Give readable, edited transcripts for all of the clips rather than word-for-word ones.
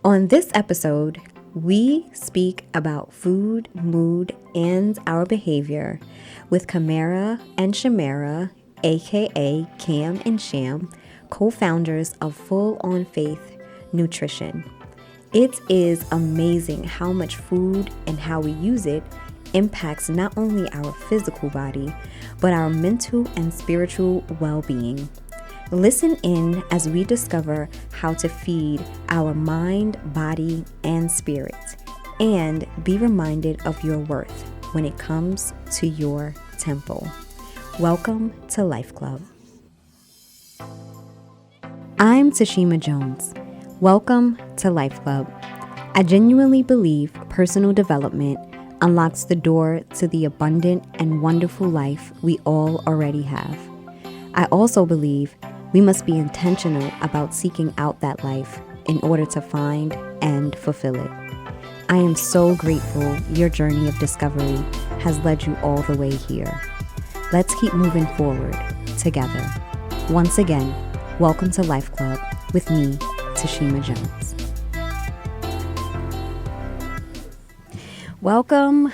On this episode, we speak about food, mood, and our behavior with Kamaria and Shamera, aka Cam and Sham, co-founders of Full On Faith Nutrition. It is amazing how much food and how we use it impacts not only our physical body, but our mental and spiritual well-being. Listen in as we discover how to feed our mind, body, and spirit, and be reminded of your worth when it comes to your temple. Welcome to LifeClub. I'm Tashima Jones. Welcome to LifeClub. I genuinely believe personal development unlocks the door to the abundant and wonderful life we all already have. I also believe we must be intentional about seeking out that life in order to find and fulfill it. I am so grateful your journey of discovery has led you all the way here. Let's keep moving forward together. Once again, welcome to Life Club with me, Tashima Jones. Welcome.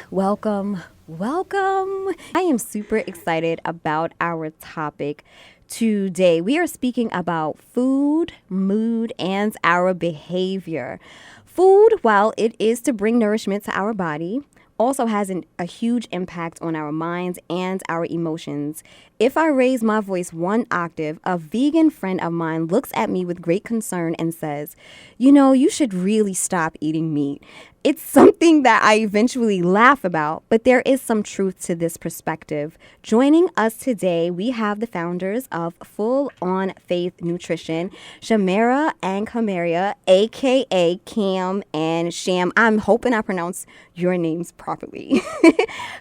I am super excited about our topic today. We are speaking about food, mood, and our behavior. Food, while it is to bring nourishment to our body, also has a huge impact on our minds and our emotions. If I raise my voice one octave, a vegan friend of mine looks at me with great concern and says, you should really stop eating meat. It's something that I eventually laugh about, but there is some truth to this perspective. Joining us today, we have the founders of Full On Faith Nutrition, Shamera and Kamaria, aka Cam and Sham. I'm hoping I pronounce your names properly.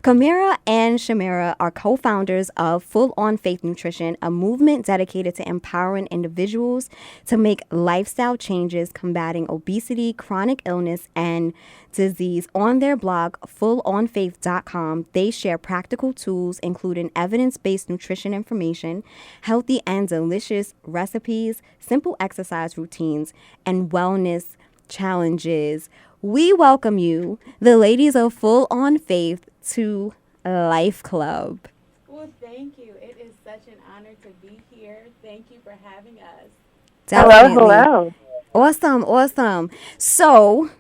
Kamaria and Shamera are co-founders of Full On Faith Nutrition, a movement dedicated to empowering individuals to make lifestyle changes combating obesity, chronic illness, and disease. On their blog, fullonfaith.com, they share practical tools including evidence-based nutrition information, healthy and delicious recipes, simple exercise routines, and wellness challenges. We welcome you, the ladies of Full On Faith, to Life Club. Well, thank you. It is such an honor to be here. Thank you for having us. Definitely. Hello. Awesome. So,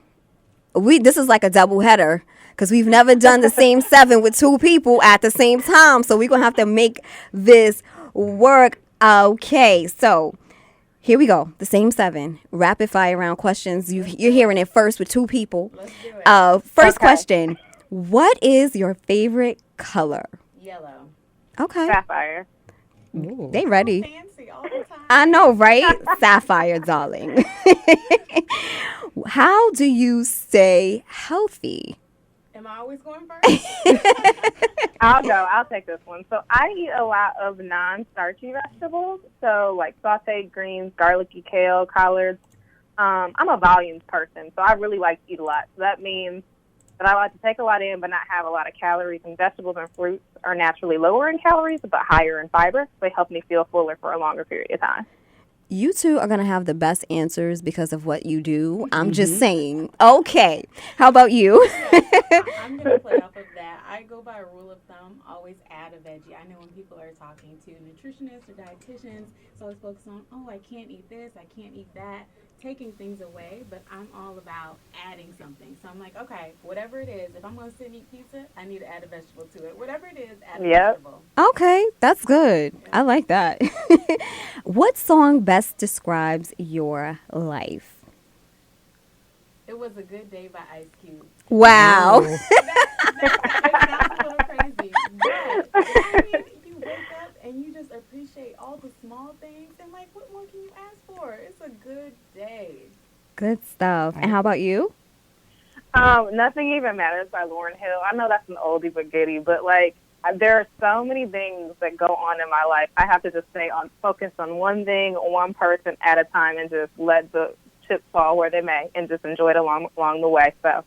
this is like a double header because we've never done the same 7 with 2 people at the same time. So we're going to have to make this work. Okay, so here we go. The same 7 rapid fire round questions. You're hearing it first with 2 people. Let's do it. First question. What is your favorite color? Yellow. Okay. Sapphire. Ooh. They ready. Fancy all the time. I know, right? Sapphire, darling. How do you stay healthy? Am I always going first? I'll go. I'll take this one. So I eat a lot of non-starchy vegetables. So like sauteed greens, garlicky kale, collards. I'm a volumes person, so I really like to eat a lot. So that means that I like to take a lot in but not have a lot of calories. And vegetables and fruits are naturally lower in calories but higher in fiber. So they help me feel fuller for a longer period of time. You two are going to have the best answers because of what you do. I'm just saying. Okay. How about you? I'm going to play off of that. I go by a rule of thumb, always add a veggie. I know when people are talking to nutritionists or dietitians, it's always focused on, I can't eat this, I can't eat that, taking things away, but I'm all about adding something. So I'm like, okay, whatever it is, if I'm going to sit and eat pizza, I need to add a vegetable to it. Whatever it is, add a vegetable. Okay, that's good. I like that. What song best describes your life? It Was a Good Day by Ice Cube. Wow. That sounds a little crazy, but I mean, you wake up and you just appreciate all the small things, and like, what more can you ask for? It's a good day. Good stuff. And how about you? Nothing Even Matters by Lauryn Hill. I know that's an oldie but goodie, but like there are so many things that go on in my life. I have to just focus on one thing, one person at a time, and just let the chips fall where they may, and just enjoy it along the way. So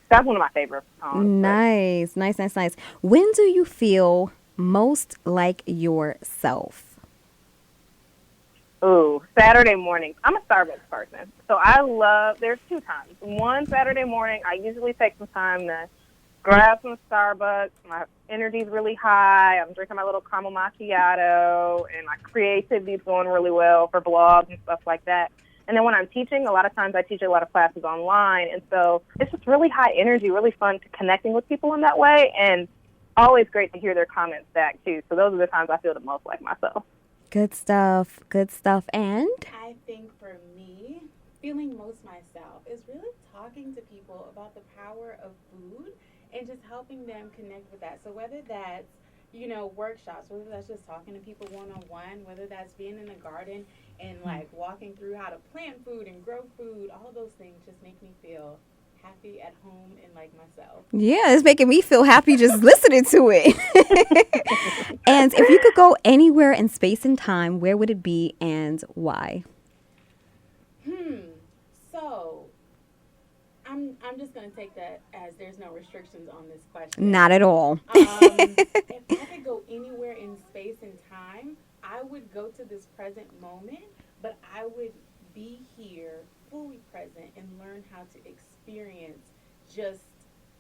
that's one of my favorite songs. Nice. When do you feel most like yourself? Ooh, Saturday mornings. I'm a Starbucks person. So there's two times. One, Saturday morning, I usually take some time to grab some Starbucks. My energy's really high. I'm drinking my little caramel macchiato, and my creativity's going really well for blogs and stuff like that. And then when I'm teaching, a lot of times I teach a lot of classes online. And so it's just really high energy, really fun to connecting with people in that way. And always great to hear their comments back, too. So those are the times I feel the most like myself. Good stuff. Good stuff. And? I think for me, feeling most myself is really talking to people about the power of food and just helping them connect with that. So whether that's, workshops, whether that's just talking to people one-on-one, whether that's being in a garden and like walking through how to plant food and grow food, all of those things just make me feel happy at home and like myself. Yeah, it's making me feel happy just listening to it. And if you could go anywhere in space and time, where would it be and why? So I'm just going to take that as there's no restrictions on this question. Not at all. If I could go anywhere in space and time, I would go to this present moment, but I would be here fully present and learn how to experience just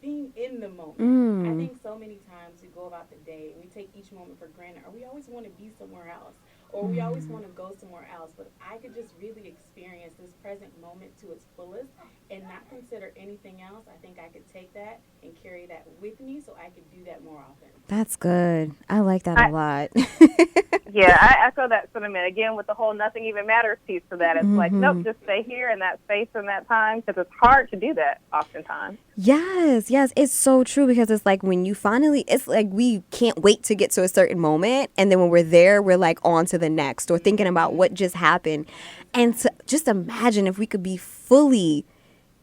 being in the moment. I think so many times we go about the day and we take each moment for granted, or we always want to be somewhere else, or we always want to go somewhere else. But if I could just really experience this present moment to its fullest and not consider anything else, I think I could take that and carry that with me so I could do that more often. That's good. I like that a lot. Yeah, I echo that sentiment. Again, with the whole nothing even matters piece to that. It's like, nope, just stay here in that space and that time, because it's hard to do that oftentimes. Yes, it's so true, because it's like when you finally, it's like we can't wait to get to a certain moment, and then when we're there, we're like on to the next, or thinking about what just happened. And to just imagine if we could be fully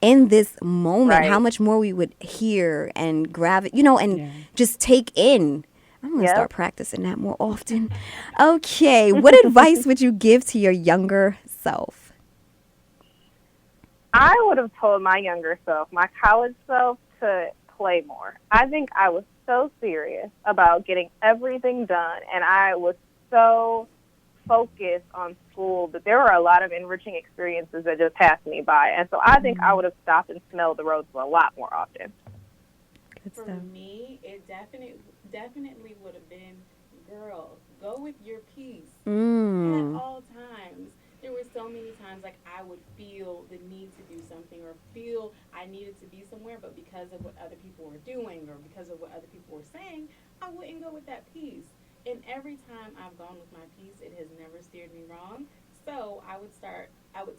in this moment, how much more we would hear and grab it, and just take in. I'm going to start practicing that more often. Okay, what advice would you give to your younger self? I would have told my younger self, my college self, to play more. I think I was so serious about getting everything done, and I was so focused on school that there were a lot of enriching experiences that just passed me by. And so I think I would have stopped and smelled the roses a lot more often. For me, it definitely would have been, girl, go with your peace at all times. There were so many times like I would feel the need to do something or feel I needed to be somewhere, but because of what other people were doing or because of what other people were saying, I wouldn't go with that peace. And every time I've gone with my peace, it has never steered me wrong. So I would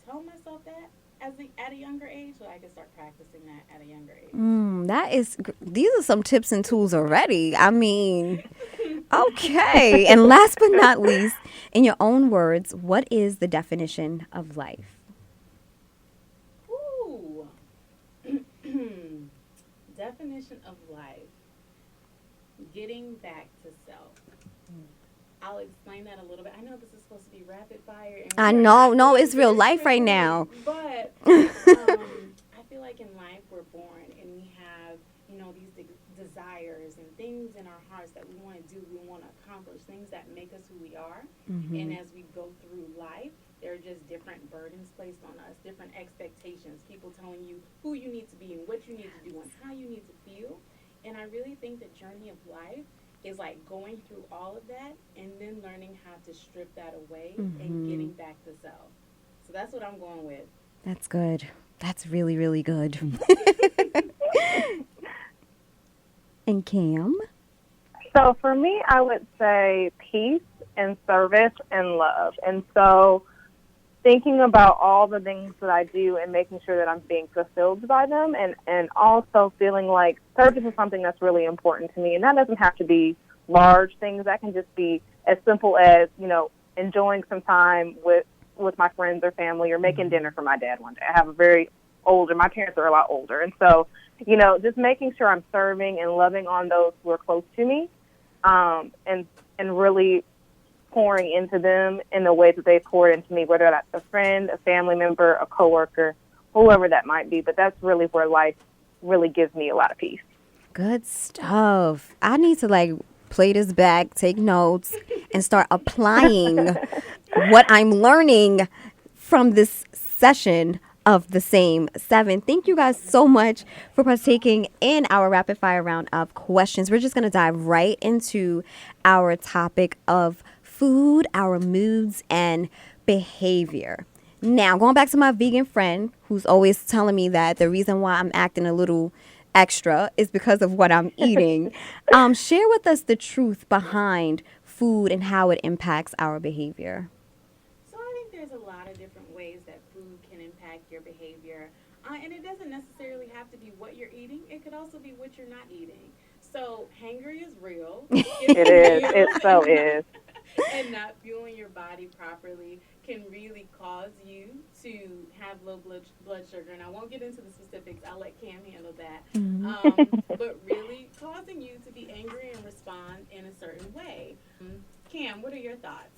tell myself that at a younger age, so I could start practicing that at a younger age. These are some tips and tools already. I mean, okay. And last but not least, in your own words, what is the definition of life? Ooh. Definition of life. Getting back to self. I'll explain that a little bit. I know this is supposed to be rapid fire. And I know. No, it's real life right now. But I feel like in life we're born and we have, these desires and things in our hearts that we want to do, we want to accomplish, things that make us who we are. And as we go through life, there are just different burdens placed on us, different expectations, people telling you who you need to be and what you need to do and how you need to feel. And I really think the journey of life is like going through all of that and then learning how to strip that away and getting back to self. So that's what I'm going with. That's good. That's really, really good. And Cam? So for me, I would say peace and service and love. And so thinking about all the things that I do and making sure that I'm being fulfilled by them, and also feeling like service is something that's really important to me. And that doesn't have to be large things. That can just be as simple as, enjoying some time with my friends or family, or making dinner for my dad one day. I have my parents are a lot older. And so, just making sure I'm serving and loving on those who are close to me, and really pouring into them in the way that they poured into me, whether that's a friend, a family member, a coworker, whoever that might be. But that's really where life really gives me a lot of peace. Good stuff. I need to play this back, take notes, and start applying what I'm learning from this session of the same 7. Thank you guys so much for partaking in our rapid fire round of questions. We're just going to dive right into our topic of food, our moods, and behavior. Now, going back to my vegan friend who's always telling me that the reason why I'm acting a little extra is because of what I'm eating. Share with us the truth behind food and how it impacts our behavior. So I think there's a lot of different ways that food can impact your behavior. And it doesn't necessarily have to be what you're eating. It could also be what you're not eating. So hangry is real. It is. It so is. And not fueling your body properly can really cause you to have low blood sugar. And I won't get into the specifics. I'll let Cam handle that. But really causing you to be angry and respond in a certain way. Cam, what are your thoughts?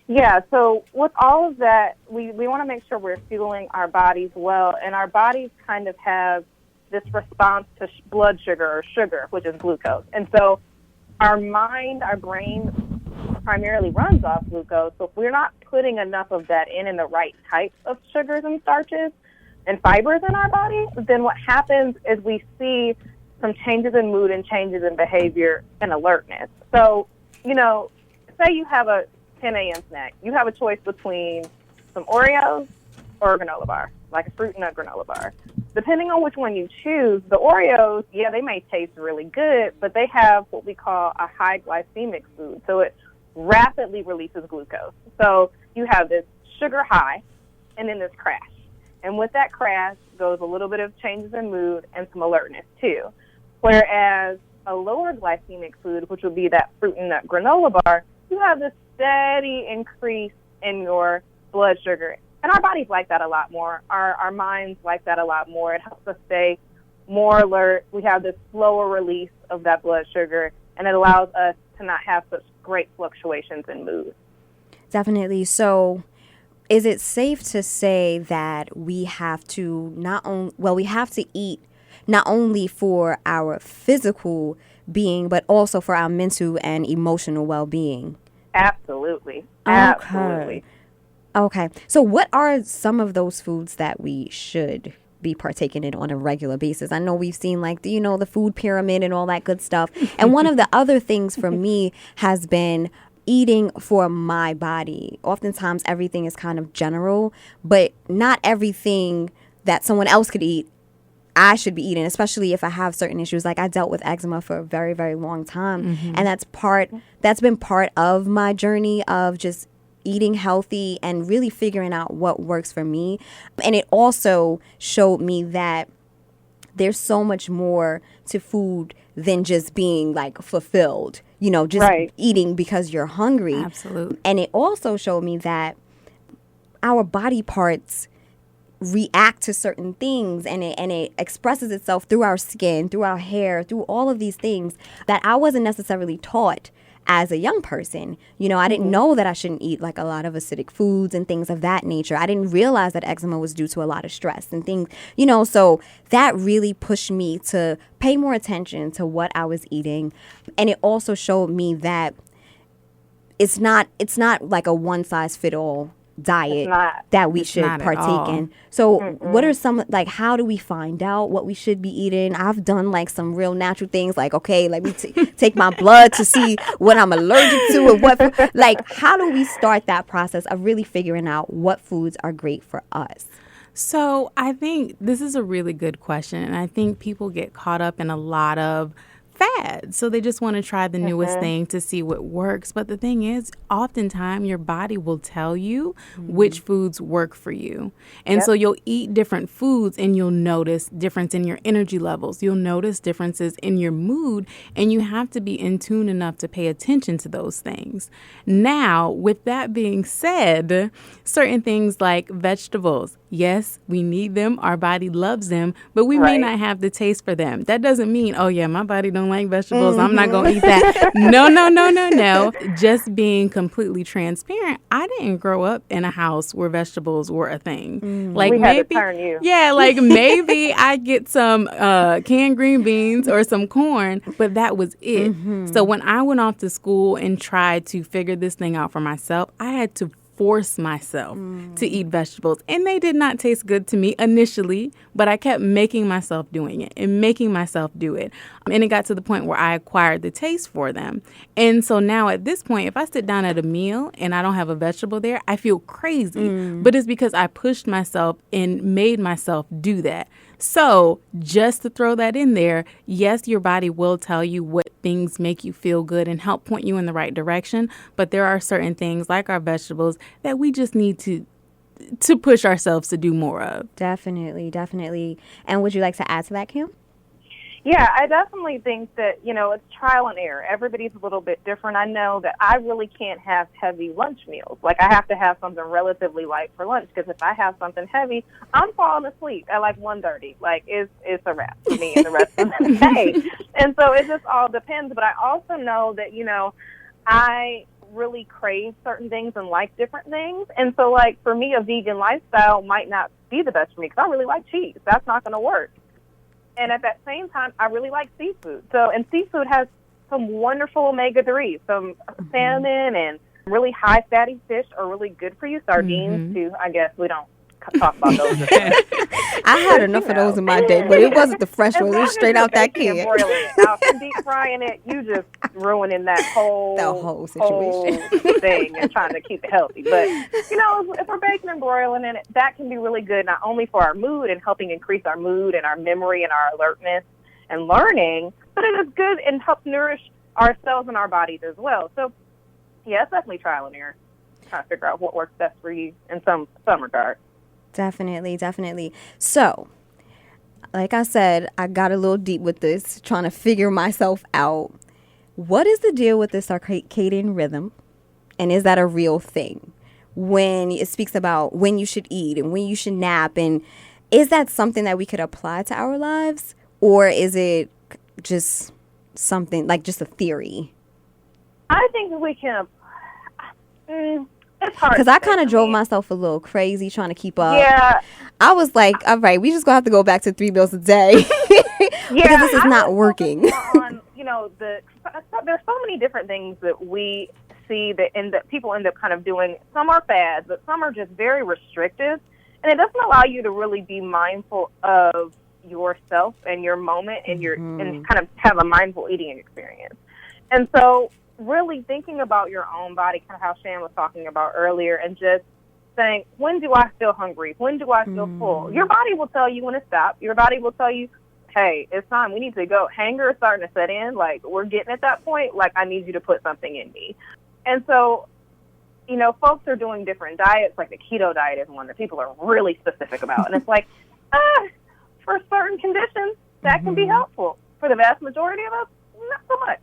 Yeah, so with all of that, we want to make sure we're fueling our bodies well. And our bodies kind of have this response to blood sugar or sugar, which is glucose. And so our mind, our brain primarily runs off glucose. So if we're not putting enough of that in the right types of sugars and starches and fibers in our body, then what happens is we see some changes in mood and changes in behavior and alertness. So, say you have a 10 a.m. snack. You have a choice between some Oreos or a granola bar, like a fruit nut granola bar. Depending on which one you choose, the Oreos, they may taste really good, but they have what we call a high glycemic food. So it rapidly releases glucose. So you have this sugar high and then this crash. And with that crash goes a little bit of changes in mood and some alertness too. Whereas a lower glycemic food, which would be that fruit and nut granola bar, you have this steady increase in your blood sugar. And our bodies like that a lot more. Our minds like that a lot more. It helps us stay more alert. We have this slower release of that blood sugar, and it allows us to not have such great fluctuations in mood. Definitely. So is it safe to say that we have to we have to eat not only for our physical being, but also for our mental and emotional well-being? Absolutely. Absolutely. Okay. So what are some of those foods that we should be partaking in on a regular basis? I know we've seen the food pyramid and all that good stuff. And one of the other things for me has been eating for my body. Oftentimes everything is kind of general, but not everything that someone else could eat I should be eating, especially if I have certain issues. Like I dealt with eczema for a very, very long time. And that's been part of my journey of just eating healthy and really figuring out what works for me. And it also showed me that there's so much more to food than just being fulfilled, eating because you're hungry. Absolutely. And it also showed me that our body parts react to certain things, and it expresses itself through our skin, through our hair, through all of these things that I wasn't necessarily taught as a young person. I didn't know that I shouldn't eat a lot of acidic foods and things of that nature. I didn't realize that eczema was due to a lot of stress and things, so that really pushed me to pay more attention to what I was eating. And it also showed me that it's not like a one size fit all diet that we should partake in. So what are some, how do we find out what we should be eating? I've done some real natural things okay, let me take my blood to see what I'm allergic to or what, how do we start that process of really figuring out what foods are great for us? So I think this is a really good question. And I think people get caught up in a lot of fads. So they just want to try the newest thing to see what works. But the thing is, oftentimes your body will tell you which foods work for you. And so you'll eat different foods and you'll notice difference in your energy levels. You'll notice differences in your mood, and you have to be in tune enough to pay attention to those things. Now, with that being said, certain things like vegetables, yes, we need them. Our body loves them, but we may not have the taste for them. That doesn't mean, oh yeah, my body don't like vegetables. I'm not going to eat that. No. Just being completely transparent. I didn't grow up in a house where vegetables were a thing. We had to turn you. Yeah, maybe I get some canned green beans or some corn, but that was it. So when I went off to school and tried to figure this thing out for myself, I had to force myself to eat vegetables. And they did not taste good to me initially, but I kept making myself doing it and making myself do it. And it got to the point where I acquired the taste for them. And so now at this point, if I sit down at a meal and I don't have a vegetable there, I feel crazy. But it's because I pushed myself and made myself do that. So just to throw that in there, yes, your body will tell you what things make you feel good and help point you in the right direction. But there are certain things like our vegetables that we just need to push ourselves to do more of. Definitely, definitely. And would you like to add to that, Kim? Yeah, I definitely think that, it's trial and error. Everybody's a little bit different. I know that I really can't have heavy lunch meals. Like, I have to have something relatively light for lunch, because if I have something heavy, I'm falling asleep at like 1:30. Like, it's a wrap for me and the rest of the day. And so it just all depends. But I also know that, I really crave certain things and like different things. And so, like, for me, a vegan lifestyle might not be the best for me, because I really like cheese. That's not going to work. And at that same time, I really like seafood. And seafood has some wonderful omega-3s, some salmon and really high fatty fish are really good for you. Sardines, too. I guess we don't talk about those. I had enough of those in my day, but it wasn't the fresh ones. It was straight out that can. Now, if you're deep frying it, you just ruining that whole situation thing and trying to keep it healthy. But, if we're baking and broiling it, that can be really good, not only for our mood and helping increase our mood and our memory and our alertness and learning, but it is good and helps nourish our cells and our bodies as well. So, yeah, it's definitely trial and error. Trying to figure out what works best for you in some regard. Definitely, definitely. So, like I said, I got a little deep with this, trying to figure myself out. What is the deal with the circadian rhythm? And is that a real thing? When it speaks about when you should eat and when you should nap, and is that something that we could apply to our lives? Or is it just something like just a theory? I think we can. It's hard. Because I kind of drove myself a little crazy trying to keep up. Yeah. I was like, all right, we just going to have to go back to 3 meals a day. Because this is not working. There's so many different things that we see that people end up kind of doing. Some are fads, but some are just very restrictive. And it doesn't allow you to really be mindful of yourself and your moment and and kind of have a mindful eating experience. And so really thinking about your own body, kind of how Shan was talking about earlier, and just saying, when do I feel hungry? When do I feel full? Your body will tell you when to stop. Your body will tell you, hey, it's time. We need to go. Hunger is starting to set in. Like, we're getting at that point. Like, I need you to put something in me. And so, folks are doing different diets. Like, the keto diet is one that people are really specific about. And it's like, for certain conditions, that can be helpful. For the vast majority of us, not so much.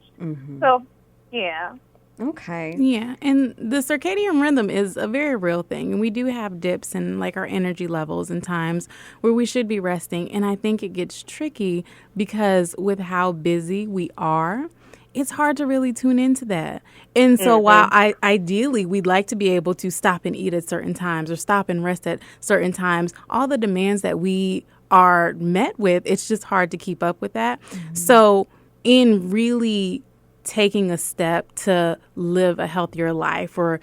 So, yeah. Okay. Yeah, and the circadian rhythm is a very real thing. And we do have dips in like our energy levels and times where we should be resting. And I think it gets tricky because with how busy we are, it's hard to really tune into that. And so while ideally we'd like to be able to stop and eat at certain times or stop and rest at certain times, all the demands that we are met with, it's just hard to keep up with that. So in really taking a step to live a healthier life or,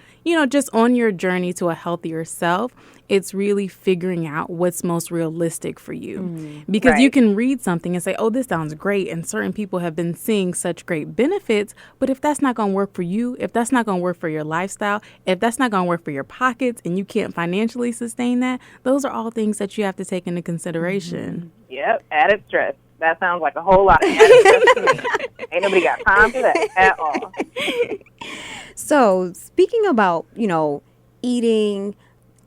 just on your journey to a healthier self, it's really figuring out what's most realistic for you. Because you can read something and say, oh, this sounds great. And certain people have been seeing such great benefits. But if that's not going to work for you, if that's not going to work for your lifestyle, if that's not going to work for your pockets and you can't financially sustain that, those are all things that you have to take into consideration. Yep, added stress. That sounds like a whole lot of added stress to me. Ain't nobody got time for that at all. So speaking about, eating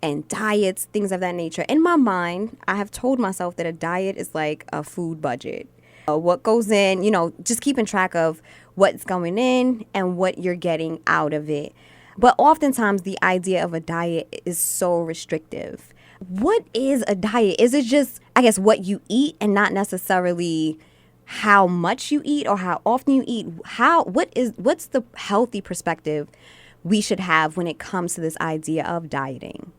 and diets, things of that nature, in my mind, I have told myself that a diet is like a food budget. What goes in, just keeping track of what's going in and what you're getting out of it. But oftentimes the idea of a diet is so restrictive. What is a diet? Is it just, I guess, what you eat and not necessarily how much you eat or how often you eat? What's the healthy perspective we should have when it comes to this idea of dieting?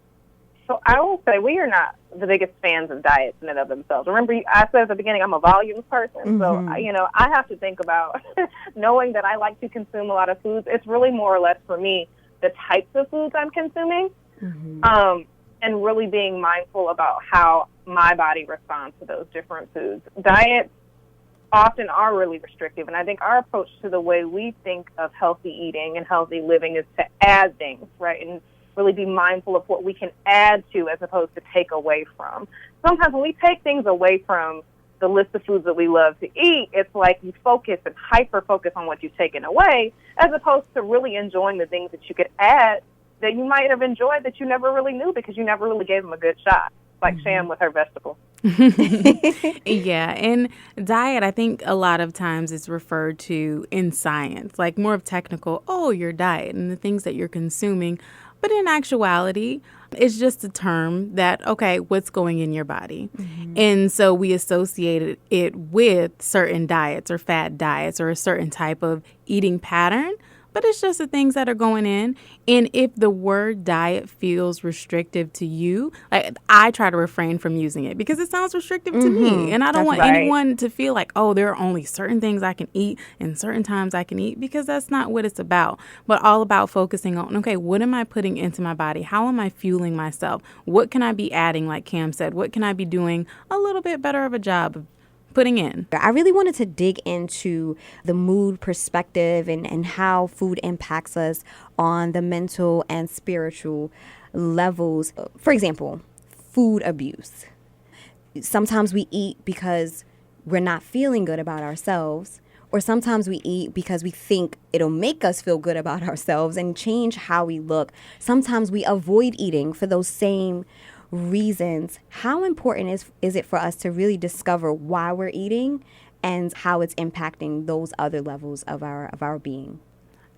So I will say we are not the biggest fans of diets in and of themselves. Remember, I said at the beginning, I'm a volumes person. So, I have to think about knowing that I like to consume a lot of foods. It's really more or less for me the types of foods I'm consuming, and really being mindful about how my body responds to those different foods. Diets often are really restrictive, and I think our approach to the way we think of healthy eating and healthy living is to add things, right, and really be mindful of what we can add to as opposed to take away from. Sometimes when we take things away from the list of foods that we love to eat, it's like you focus and hyper-focus on what you've taken away as opposed to really enjoying the things that you could add that you might have enjoyed that you never really knew because you never really gave them a good shot, like Sham with her vegetables. Yeah, and diet, I think a lot of times it's referred to in science, like more of technical, your diet and the things that you're consuming. But in actuality, it's just a term that, okay, what's going in your body? And so we associated it with certain diets or fad diets or a certain type of eating pattern. But it's just the things that are going in. And if the word diet feels restrictive to you, like I try to refrain from using it because it sounds restrictive to me. And I don't want anyone to feel like, there are only certain things I can eat and certain times I can eat, because that's not what it's about. But all about focusing on, okay, what am I putting into my body? How am I fueling myself? What can I be adding, like Cam said? What can I be doing a little bit better of a job of putting in? I really wanted to dig into the mood perspective and how food impacts us on the mental and spiritual levels. For example, food abuse. Sometimes we eat because we're not feeling good about ourselves, or sometimes we eat because we think it'll make us feel good about ourselves and change how we look. Sometimes we avoid eating for those same reasons. How important is it for us to really discover why we're eating and how it's impacting those other levels of our being?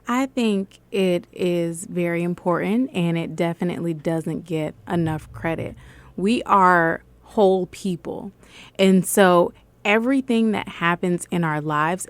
I think it is very important, and it definitely doesn't get enough credit. We are whole people, and so everything that happens in our lives,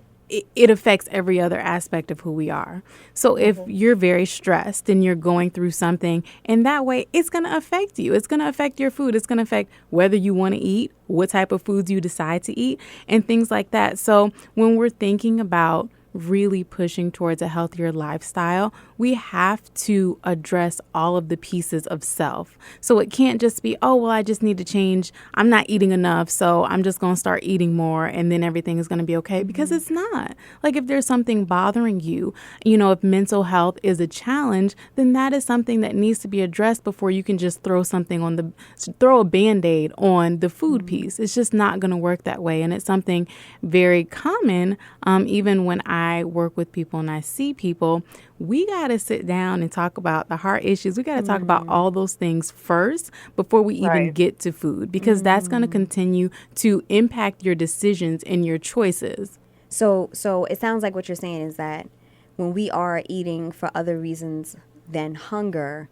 it affects every other aspect of who we are. So if you're very stressed and you're going through something, and that way it's going to affect you. It's going to affect your food. It's going to affect whether you want to eat, what type of foods you decide to eat, and things like that. So when we're thinking about really pushing towards a healthier lifestyle, we have to address all of the pieces of self. So it can't just be, I just need to change. I'm not eating enough, so I'm just going to start eating more and then everything is going to be okay, because it's not. Like if there's something bothering you, if mental health is a challenge, then that is something that needs to be addressed before you can just throw a Band-Aid on the food piece. It's just not going to work that way. And it's something very common, even when I work with people and I see people, we got to sit down and talk about the heart issues. We got to talk about all those things first before we even get to food, because that's going to continue to impact your decisions and your choices. So it sounds like what you're saying is that when we are eating for other reasons than hunger,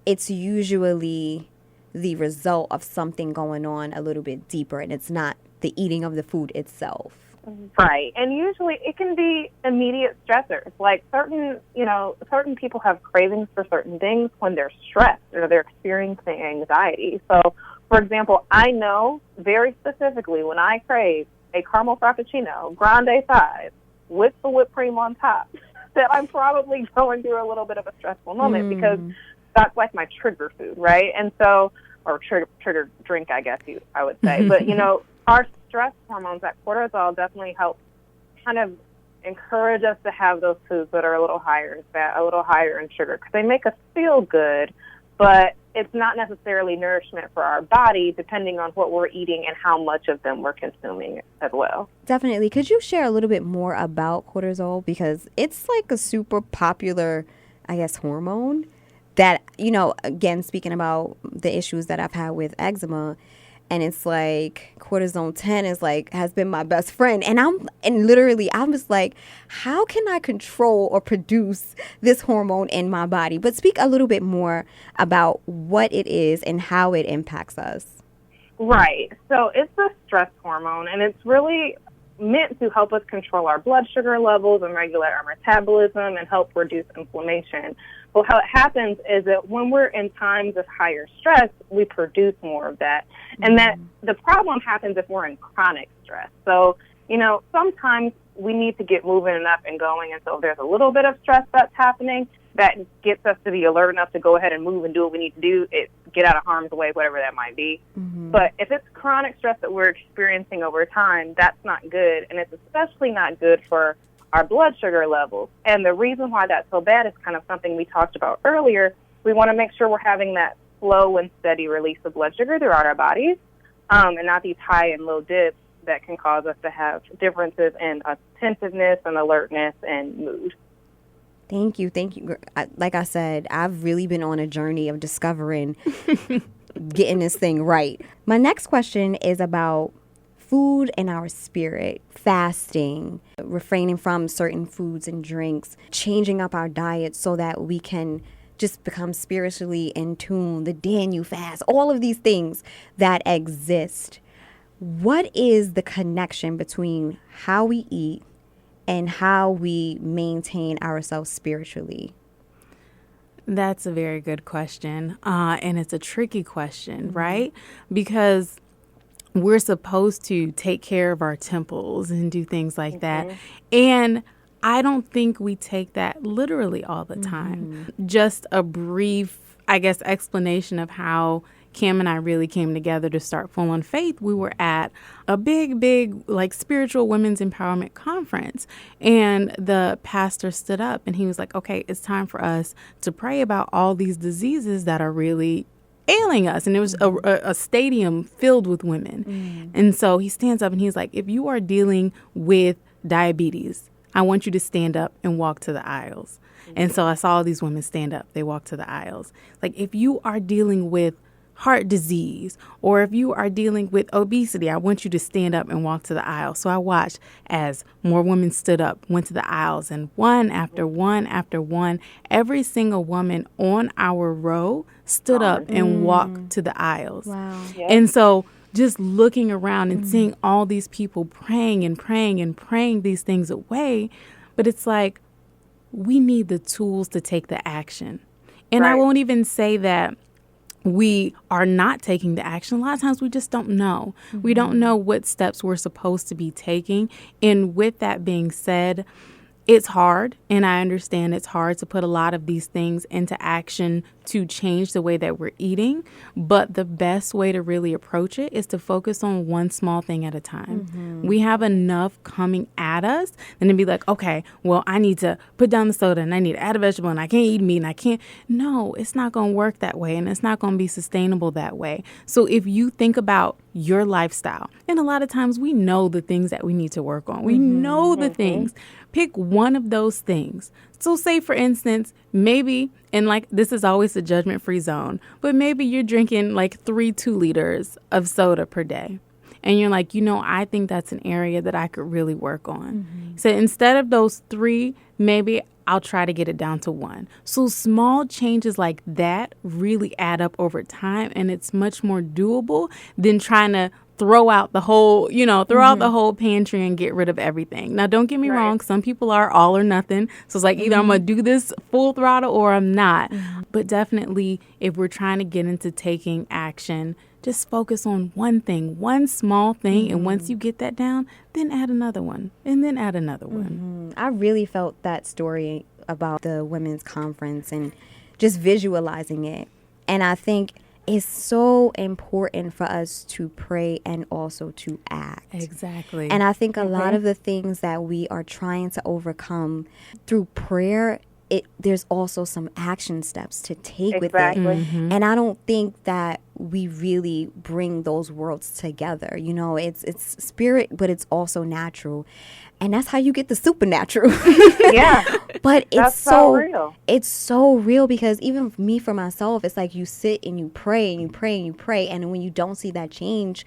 it's usually the result of something going on a little bit deeper, and it's not the eating of the food itself. Right. And usually it can be immediate stressors. Like certain people have cravings for certain things when they're stressed or they're experiencing anxiety. So, for example, I know very specifically when I crave a caramel frappuccino, grande size, with the whipped cream on top, that I'm probably going through a little bit of a stressful moment because that's like my trigger food, right? And so, or trigger drink, I guess I would say. But, our stress hormones, that cortisol, definitely help kind of encourage us to have those foods that are a little higher in fat, a little higher in sugar, because they make us feel good, but it's not necessarily nourishment for our body, depending on what we're eating and how much of them we're consuming as well. Definitely. Could you share a little bit more about cortisol? Because it's like a super popular, hormone that, again, speaking about the issues that I've had with eczema, and it's like cortisone 10 has been my best friend. And I'm just like, how can I control or produce this hormone in my body? But speak a little bit more about what it is and how it impacts us. Right. So it's a stress hormone, and it's really meant to help us control our blood sugar levels and regulate our metabolism and help reduce inflammation. Well, how it happens is that when we're in times of higher stress, we produce more of that. And that the problem happens if we're in chronic stress. So, sometimes we need to get moving and up and going. And so if there's a little bit of stress that's happening, that gets us to be alert enough to go ahead and move and do what we need to do. Get out of harm's way, whatever that might be. But if it's chronic stress that we're experiencing over time, that's not good. And it's especially not good for our blood sugar levels. And the reason why that's so bad is kind of something we talked about earlier. We want to make sure we're having that slow and steady release of blood sugar throughout our bodies, and not these high and low dips that can cause us to have differences in attentiveness and alertness and mood. Thank you. Like I said, I've really been on a journey of discovering getting this thing right. My next question is about food and our spirit, fasting, refraining from certain foods and drinks, changing up our diet so that we can just become spiritually in tune, the Daniel fast, all of these things that exist. What is the connection between how we eat and how we maintain ourselves spiritually? That's a very good question. And it's a tricky question, right? Because we're supposed to take care of our temples and do things like that. And I don't think we take that literally all the time. Just a brief, I guess, explanation of how Cam and I really came together to start Full on Faith. We were at a big, like, spiritual women's empowerment conference. And the pastor stood up and he was like, okay, it's time for us to pray about all these diseases that are really ailing us. And it was a stadium filled with women. And so he stands up and he's like, if you are dealing with diabetes, I want you to stand up and walk to the aisles. And so I saw all these women stand up. They walked to the aisles. Like, if you are dealing with heart disease, or if you are dealing with obesity, I want you to stand up and walk to the aisle. So I watched as more women stood up, went to the aisles, and one after one, every single woman on our row stood up and walked to the aisles. Wow. Yeah. And so just looking around and seeing all these people praying and praying and praying these things away, but it's like, we need the tools to take the action. And I won't even say that we are not taking the action. A lot of times we just don't know. We don't know what steps we're supposed to be taking. And with that being said, it's hard, and I understand it's hard to put a lot of these things into action to change the way that we're eating. But the best way to really approach it is to focus on one small thing at a time. We have enough coming at us than to be like, okay, well, I need to put down the soda and I need to add a vegetable and I can't eat meat and I can't. No, it's not going to work that way, and it's not going to be sustainable that way. So if you think about your lifestyle, and a lot of times we know the things that we need to work on. We know the things. Pick one of those things. So say, for instance, maybe, and like, this is always a judgment-free zone, but maybe you're drinking like 3 2-liters of soda per day. And you're like, I think that's an area that I could really work on. So instead of those 3, maybe I'll try to get it down to 1. So small changes like that really add up over time, and it's much more doable than trying to throw out the whole, out the whole pantry and get rid of everything. Now, don't get me wrong. Some people are all or nothing. So it's like, either I'm going to do this full throttle or I'm not. But definitely, if we're trying to get into taking action, just focus on one thing, one small thing. And once you get that down, then add another one, and then add another one. I really felt that story about the women's conference and just visualizing it. And I think it's so important for us to pray and also to act. Exactly. And I think a lot of the things that we are trying to overcome through prayer, there's also some action steps to take with it. And I don't think that we really bring those worlds together. It's spirit, but it's also natural. And that's how you get the supernatural. But it's so real. It's so real, because even me, for myself, it's like you sit and you pray and you pray and you pray. And when you don't see that change,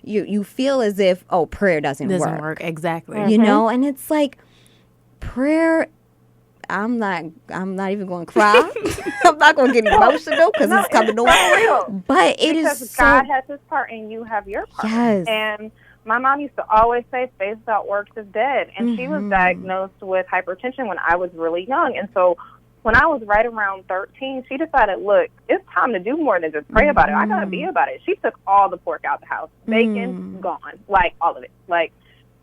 you feel as if, prayer doesn't work. Exactly. And it's like prayer. I'm not even going to cry. I'm not going to get emotional because it's coming on. Real. But because God has his part and you have your part. Yes. And my mom used to always say, faith without works is dead. And she was diagnosed with hypertension when I was really young. And so when I was right around 13, she decided, look, it's time to do more than just pray about it. I got to be about it. She took all the pork out the house. Bacon, gone. Like, all of it. Like,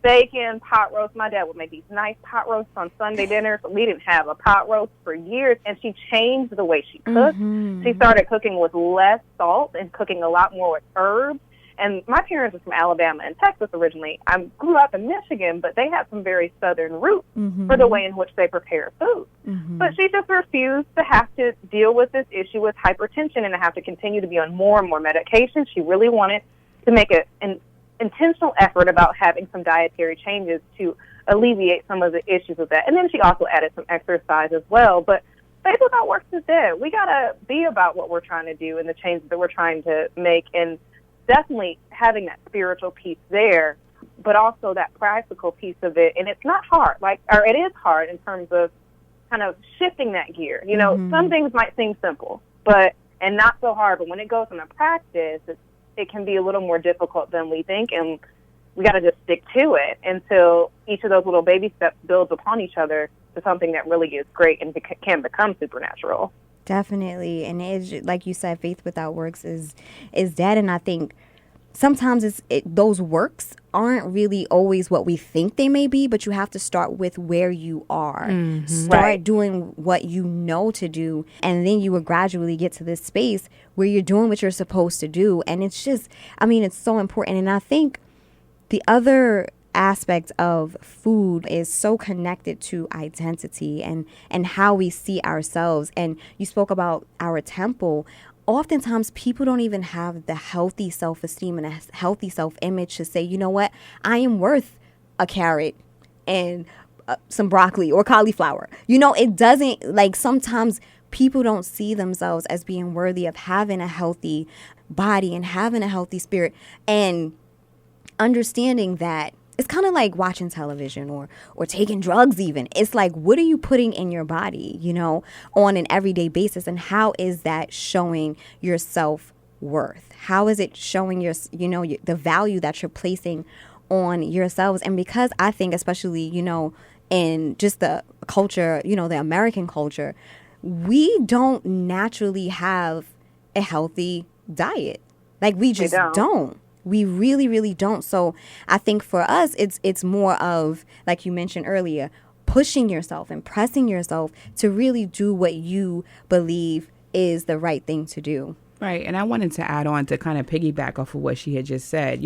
steak and pot roast. My dad would make these nice pot roasts on Sunday dinners. We didn't have a pot roast for years, and she changed the way she cooked. She started cooking with less salt and cooking a lot more with herbs. And my parents are from Alabama and Texas originally. I grew up in Michigan, but they have some very southern roots for the way in which they prepare food. But she just refused to have to deal with this issue with hypertension and to have to continue to be on more and more medication. She really wanted to make an intentional effort about having some dietary changes to alleviate some of the issues with that. And then she also added some exercise as well. But faith without works is dead. We got to be about what we're trying to do and the changes that we're trying to make, and definitely having that spiritual piece there, but also that practical piece of it. And it's not hard, or it is hard in terms of kind of shifting that gear. You know, some things might seem simple, and not so hard, but when it goes into practice, it can be a little more difficult than we think, and we got to just stick to it until each of those little baby steps builds upon each other to something that really is great and can become supernatural. Definitely. And it's, like you said, faith without works is dead. And I think sometimes those works aren't really always what we think they may be, but you have to start with where you are. Start doing what you know to do, and then you will gradually get to this space where you're doing what you're supposed to do. And it's just, it's so important. And I think the other aspect of food is so connected to identity and how we see ourselves. And you spoke about our temple. Oftentimes people don't even have the healthy self-esteem and a healthy self-image to say, you know what, I am worth a carrot and some broccoli or cauliflower. It doesn't, sometimes people don't see themselves as being worthy of having a healthy body and having a healthy spirit, and understanding that it's kind of like watching television or taking drugs even. It's like, what are you putting in your body, on an everyday basis? And how is that showing your self-worth? How is it showing the value that you're placing on yourselves? And because I think, especially, in just the culture, the American culture, we don't naturally have a healthy diet. We just don't. We really, really don't. So I think for us, it's more of, like you mentioned earlier, pushing yourself and pressing yourself to really do what you believe is the right thing to do. Right. And I wanted to add on to kind of piggyback off of what she had just said.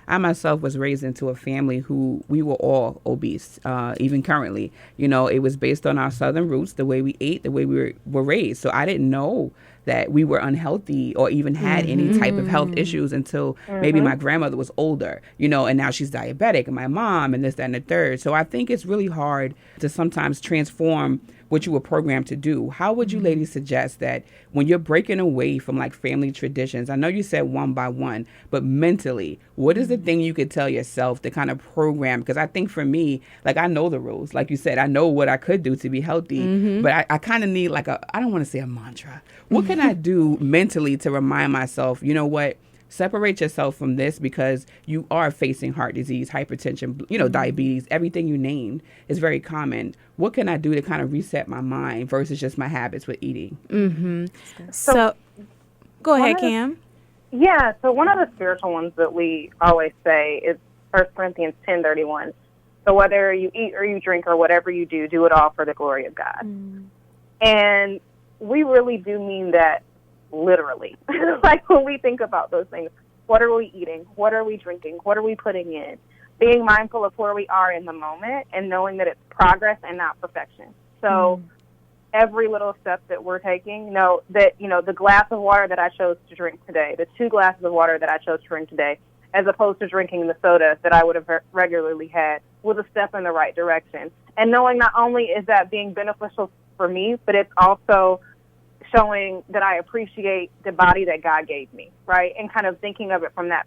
I myself was raised into a family who we were all obese, even currently. It was based on our Southern roots, the way we ate, the way we were raised. So I didn't know that we were unhealthy or even had any type of health issues until maybe my grandmother was older, and now she's diabetic, and my mom, and this, that, and the third. So I think it's really hard to sometimes transform what you were programmed to do. How would you ladies suggest that when you're breaking away from family traditions, I know you said one by one, but mentally, what is the thing you could tell yourself to kind of program? Because I think for me, I know the rules. Like you said, I know what I could do to be healthy, but I kind of need I don't want to say a mantra. What can I do mentally to remind myself, you know what? Separate yourself from this, because you are facing heart disease, hypertension, diabetes, everything you named is very common. What can I do to kind of reset my mind versus just my habits with eating? So go ahead, Cam. So one of the spiritual ones that we always say is 1 Corinthians 10:31. So whether you eat or you drink or whatever you do, do it all for the glory of God. And we really do mean that literally. When we think about those things, what are we eating? What are we drinking? What are we putting in? Being mindful of where we are in the moment and knowing that it's progress and not perfection. So every little step that we're taking, the glass of water that I chose to drink today, the 2 glasses of water that I chose to drink today, as opposed to drinking the soda that I would have regularly had, was a step in the right direction. And knowing not only is that being beneficial for me, but it's also showing that I appreciate the body that God gave me, right? And kind of thinking of it from that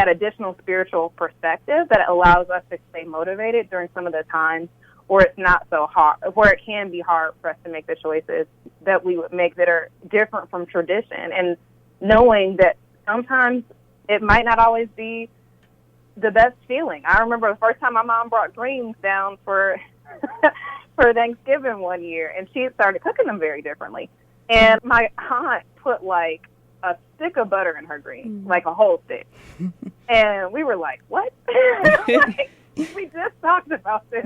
additional spiritual perspective that allows us to stay motivated during some of the times where it's not so hard, where it can be hard for us to make the choices that we would make that are different from tradition. And knowing that sometimes it might not always be the best feeling. I remember the first time my mom brought greens down for for Thanksgiving one year, and she had started cooking them very differently. And my aunt put a stick of butter in her greens, a whole stick. And we were like, what? We just talked about this.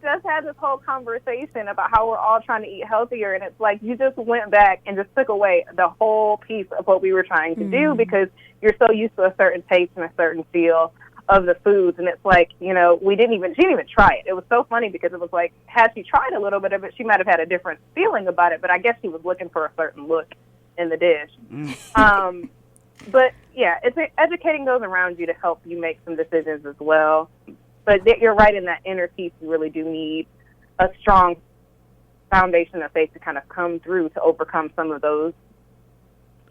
Just had this whole conversation about how we're all trying to eat healthier, and it's like you just went back and just took away the whole piece of what we were trying to do because you're so used to a certain taste and a certain feel of the foods, and it's like, you know, she didn't even try it. It was so funny because it was like, had she tried a little bit of it, she might have had a different feeling about it, but I guess she was looking for a certain look in the dish. But yeah, it's educating those around you to help you make some decisions as well. But you're right, in that inner peace, you really do need a strong foundation of faith to kind of come through to overcome some of those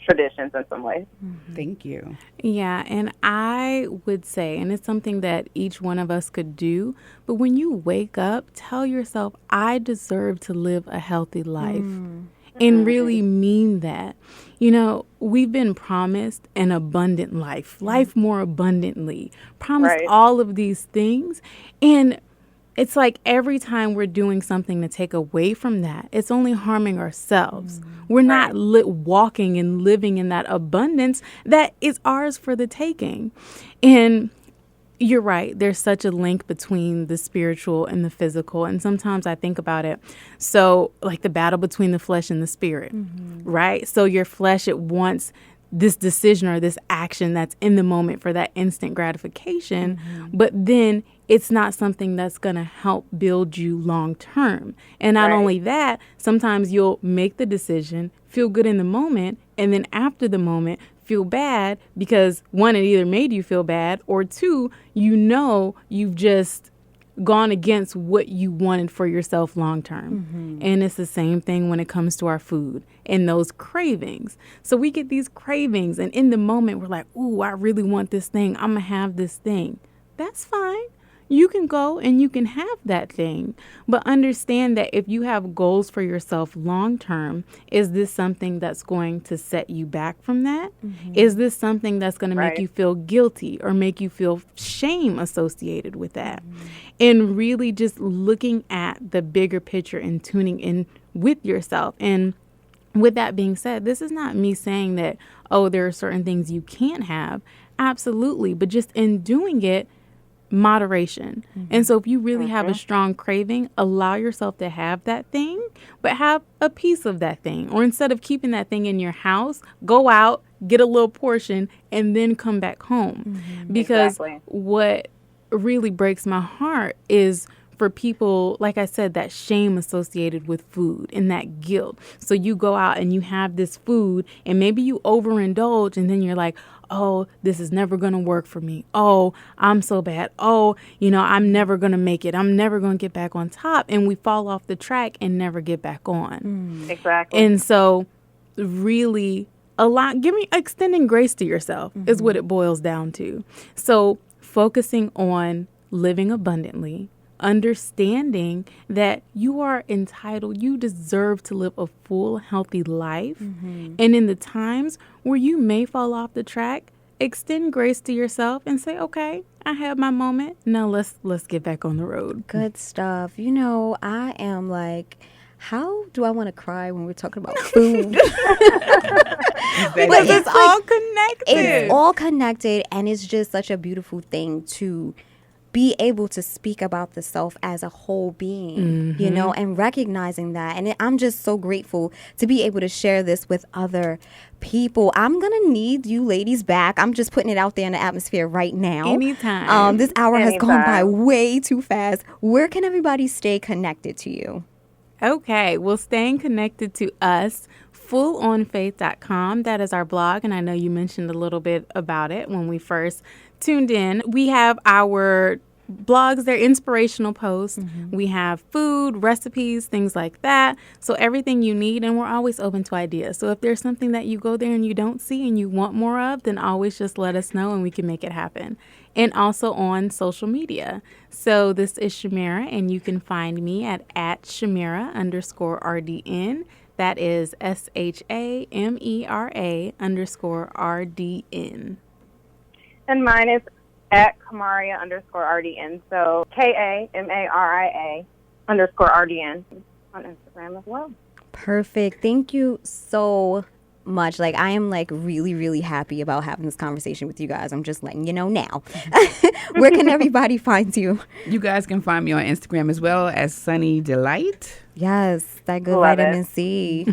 traditions in some ways. Thank you. Yeah, and I would say, and it's something that each one of us could do, but when you wake up, tell yourself, I deserve to live a healthy life. And really mean that. You know, we've been promised an abundant life more abundantly, promised all of these things. And it's like every time we're doing something to take away from that, it's only harming ourselves. We're not walking and living in that abundance that is ours for the taking. And you're right. There's such a link between the spiritual and the physical. And sometimes I think about it. So like the battle between the flesh and the spirit, right? So your flesh, it wants this decision or this action that's in the moment for that instant gratification. But then it's not something that's going to help build you long term. And not only that, sometimes you'll make the decision, feel good in the moment, and then after the moment, feel bad because, one, it either made you feel bad, or two, you know you've just gone against what you wanted for yourself long term. And it's the same thing when it comes to our food and those cravings. So we get these cravings, and in the moment we're like, ooh, I really want this thing. I'm gonna have this thing. That's fine. You can go and you can have that thing, but understand that if you have goals for yourself long term, is this something that's going to set you back from that? Is this something that's going to make you feel guilty or make you feel shame associated with that? And really just looking at the bigger picture and tuning in with yourself. And with that being said, this is not me saying that, oh, there are certain things you can't have. Absolutely. But just in doing it, moderation. And so if you really have a strong craving, allow yourself to have that thing, but have a piece of that thing. Or instead of keeping that thing in your house, go out, get a little portion, and then come back home. Because what really breaks my heart is for people, like I said, that shame associated with food and that guilt. So you go out and you have this food and maybe you overindulge, and then you're like, oh, this is never going to work for me. Oh, I'm so bad. Oh, you know, I'm never going to make it. I'm never going to get back on top. And we fall off the track and never get back on. Exactly. And so really extending grace to yourself is what it boils down to. So focusing on living abundantly, understanding that you are entitled, you deserve to live a full, healthy life. And in the times where you may fall off the track, extend grace to yourself and say, okay, I had my moment. Now let's get back on the road. Good stuff. You know, I am like, how do I want to cry when we're talking about food? But it's all connected. It's all connected, and it's just such a beautiful thing to be able to speak about the self as a whole being, you know, and recognizing that. And I'm just so grateful to be able to share this with other people. I'm going to need you ladies back. I'm just putting it out there in the atmosphere right now. Anytime. This hour has gone by way too fast. Where can everybody stay connected to you? Okay, well, staying connected to us, fullonfaith.com. That is our blog, and I know you mentioned a little bit about it when we first tuned in. We have our blogs, they're inspirational posts. We have food, recipes, things like that. So everything you need, and we're always open to ideas. So if there's something that you go there and you don't see and you want more of, then always just let us know and we can make it happen. And also on social media. So this is Shamera, and you can find me at Shamera_RDN. That is SHAMERA_RDN. And mine is at Kamaria_RDN. So KAMARIA_RDN on Instagram as well. Perfect. Thank you so much. Like, I am like really, really happy about having this conversation with you guys. I'm just letting you know now. Where can everybody find you? You guys can find me on Instagram as well as Sunny Delight. Yes, that good Love vitamin it. C.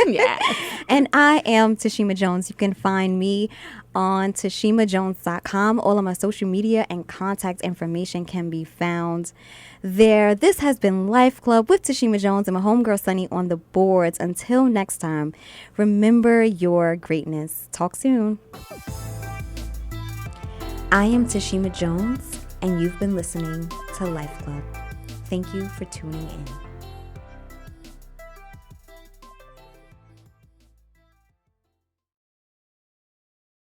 Yes. And I am Tashima Jones. You can find me on tashimajones.com. All of my social media and contact information can be found there. This has been Life Club with Tashima Jones and my homegirl Sunny on the boards. Until next time, remember your greatness. Talk soon. I am Tashima Jones, and you've been listening to Life Club. Thank you for tuning in.